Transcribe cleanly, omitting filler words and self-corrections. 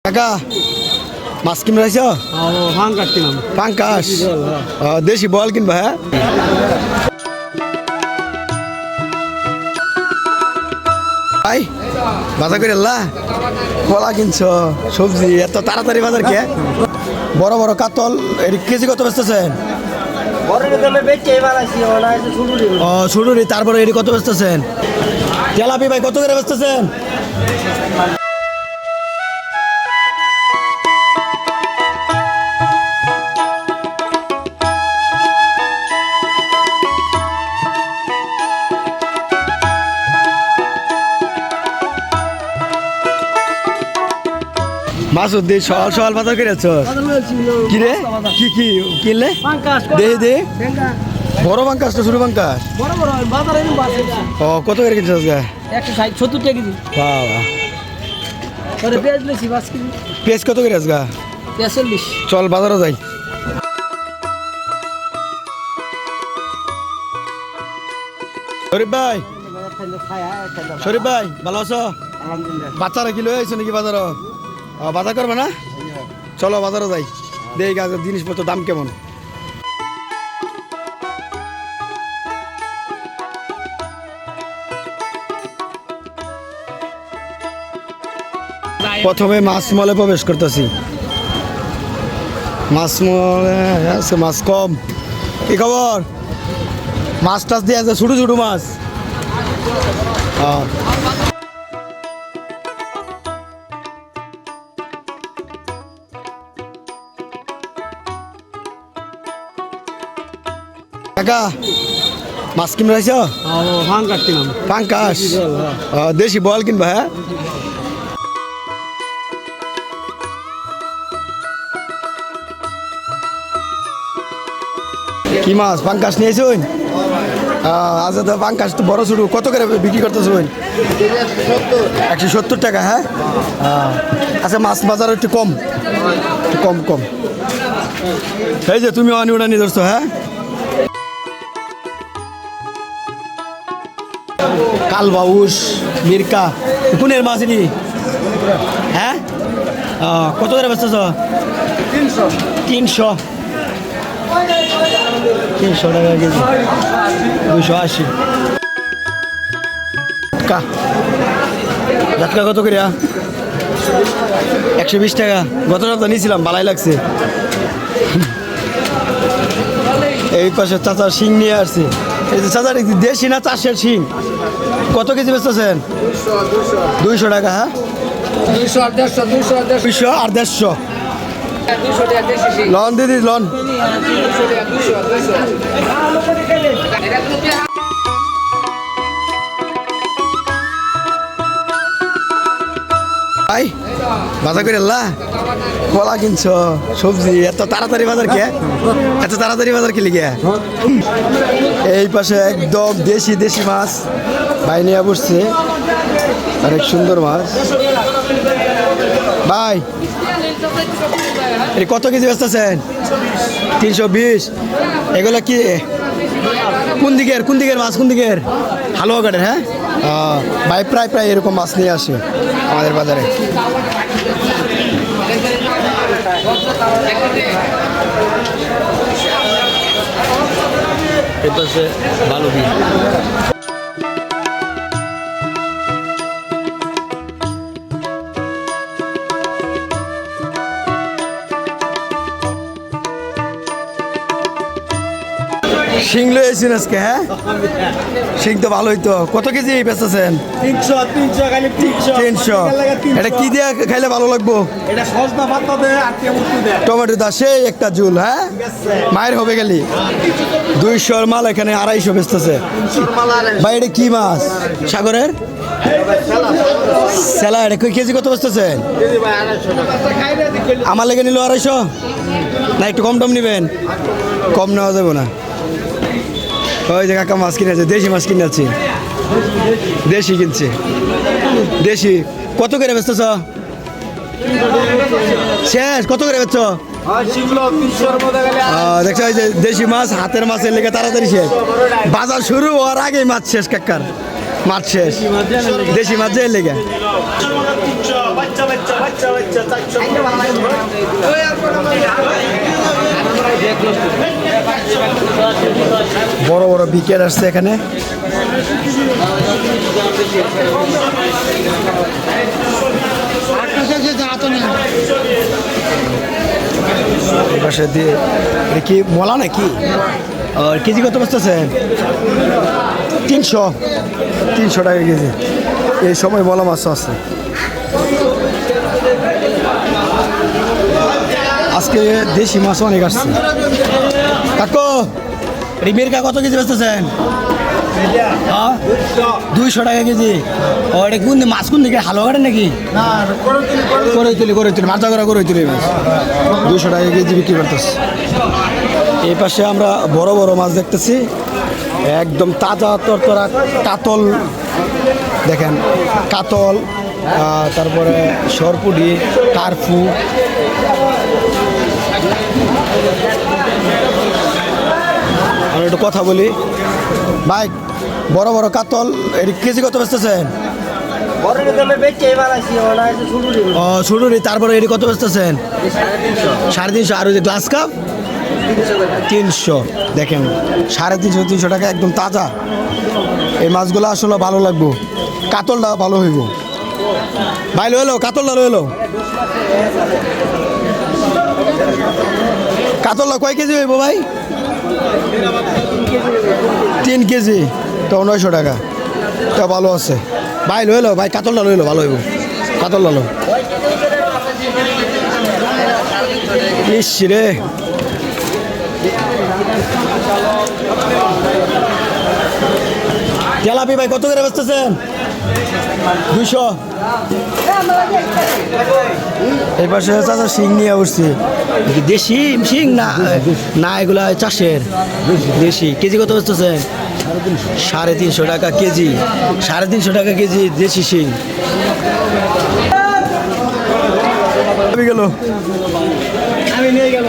কাকা মাছ কিনবে আইছো? ফাঙ্কাস কিনাম। পাঙ্কাস দেশি বল কিনবা? হ্যাঁ ভাই বাজার করে এলা কলা কিনছো, সবজি এত তাড়াতাড়ি বাজার কে? বড় বড় কাতল এর কেজি কত বেচতেছেন? ছুটুরি তারপরে এটি কত বেচতেছেন? তেলাপি ভাই কত করে বেচতেছেন? মাসুদ দি সকাল সকাল বাজার করেছ কি রে? কি কি কিনলে? দেহে দে বড় পাঙ্কাস তো ছোট পাঙ্কাস? ও কত করে কিনছ? 170 টাকা কেজি। পেঁয়াজ কত করে আজগা? 40। চল বাজারে যাই। শরীফ ভাই, শরীফ ভাই ভালো আছো? বাচ্চারা কি লয়ে আইছো নাকি বাজার? বাজার করবে না? চলো বাজারে যাই, দেখি গাছের জিনিসপত্র দাম কেমন। প্রথমে মাছ মলে প্রবেশ করতেছি। মাছ মলে আছে মাছ কম। কি খবর? মাছ টাছ দিয়ে আছে ছোটো ছোটো মাছ। কাকা মাছ কিনবে আইছো? ফাঙ্কাস কিনাম। পাঙ্কাস দেশি বল কিনবা? হ্যাঁ কি মাছ? পাঙ্কাস নিয়েছুন? আচ্ছা তো পাঙ্কাস তো বড় ছোটো কত করে বিক্রি করতেছুন? 170 টাকা। হ্যাঁ আচ্ছা মাছ বাজার একটু কম, কম কম। এই যে তুমি অনি উড়ানি ধরছো? হ্যাঁ কালবাউস মির্কা কোনের মাছ নি? হ্যাঁ কত করে বেচতেছ? 300 টাকা কেজি। 280 জাতকা কত করে? 120 টাকা। গত সপ্তাহ নিয়েছিলাম, ভালাই লাগছে। এই পাশে চাচার শিং নিয়ে আসছে। এই যে চাচার দেশি না চাষের শিং? কত কেজি বেচতেছেন? 200 টাকা। হ্যাঁ 200 আর 150। লন দিদি লন। ভাই বাজার করে এলা কলা কিনছ, সবজি এত তাড়াতাড়ি বাজার কে? এত তাড়াতাড়ি বাজার কি লিগে? এই পাশে একদম দেশি দেশি মাছ ভাই নিয়ে বসছে, অনেক সুন্দর মাছ। ভাই কত কেজি বেচতেছেন? 320। এগুলো কি কোন দিকের মাছ? কোন দিকের? হালুয়াঘাটের? হ্যাঁ ভাই প্রায় প্রায় এরকম মাছ নিয়ে আসে আমাদের বাজারে। এটা হচ্ছে ভালো দিন। শিং লয়েছেন আজকে? হ্যাঁ শিং তো ভালোই তো। কত কেজি বেচতেছেন? 300। এটা কি দিয়ে খাইলে ভালো লাগবো? টমেটো দা সেই একটা ঝুল। হ্যাঁ মায়ের হবে গেলি 200 মাল, এখানে 250 বেচতেছে। ভাই এটা কি মাছ? সাগরের সেলা। এটা কেজি কত বেচতেছেন? আমার লেগে নিল 250 না? একটু কম টম নিবেন? কম নেওয়া যাবে না। ওই যে কাকা মাছ কিনেছে, দেশি মাছ কিনেছে, দেশি কিনছে। দেশি কত করে বেচতেছ? শেষ কত করে বেচছ? দেখছো এই যে দেশি মাছ হাতের মাছের লেগে তাড়াতাড়ি শেষ। বাজার শুরু হওয়ার আগেই মাছ শেষ কাকার। মাছ শেষ দেশি মাছ যে লেগে বড় বড় বিকেট আসছে এখানে। এই পাশে দিয়ে এটা কি মলা নাকি? আর কেজি কত বসতেছে? 300 টাকা কেজি। এই সময় মলা মাছ আছে। আজকে দেশি মাছ অনেক আসছে। কাকু রিমেরকা কত কেজি বেচতেছেন? 200 টাকা কেজি। ও এটা কোন মাছ কোন দিকে হালুয়া কাটেন নাকি? করে তুলি মাছ করে তুলি মাছ 200 টাকা কেজি বিক্রি করতেছে। এই পাশে আমরা বড় বড় মাছ দেখতেছি, একদম তাজা তরতরা কাতল দেখেন, কাতল, তারপরে সরপুডি, কারফু। আর একটু কথা বলি ভাই, বড় বড় কাতল এর কেজি কত বেচতেছেন? ছুটুরি, তারপরে এটি কত বেচতেছেন? 350। আর ওই যে গ্লাস কাপ 300। দেখেন 350 টাকা, একদম তাজা। এই মাছগুলো আসলে ভালো লাগবো, কাতলটা ভালো হইব। ভাই লো এলো, কাতলটা লো এলো। কাতলটা কয় কেজি হইব ভাই? 3 কেজি, তো 900 টাকা। তা ভালো আছে ভাই, লো এলো ভাই, কাতলটা লো এলো, ভালো হইব কাতলটা লো। ইস রে, তেলাপি ভাই কত করে বেচতেছেন? 200। এই পাশে চাচা শিং নিয়ে উঠছি। দেশি শিং না না এগুলা চাষের দেশি। কেজি কত বেচতেছেন? 350 টাকা কেজি। 350 টাকা কেজি দেশি শিং। আমি নিয়ে গেল।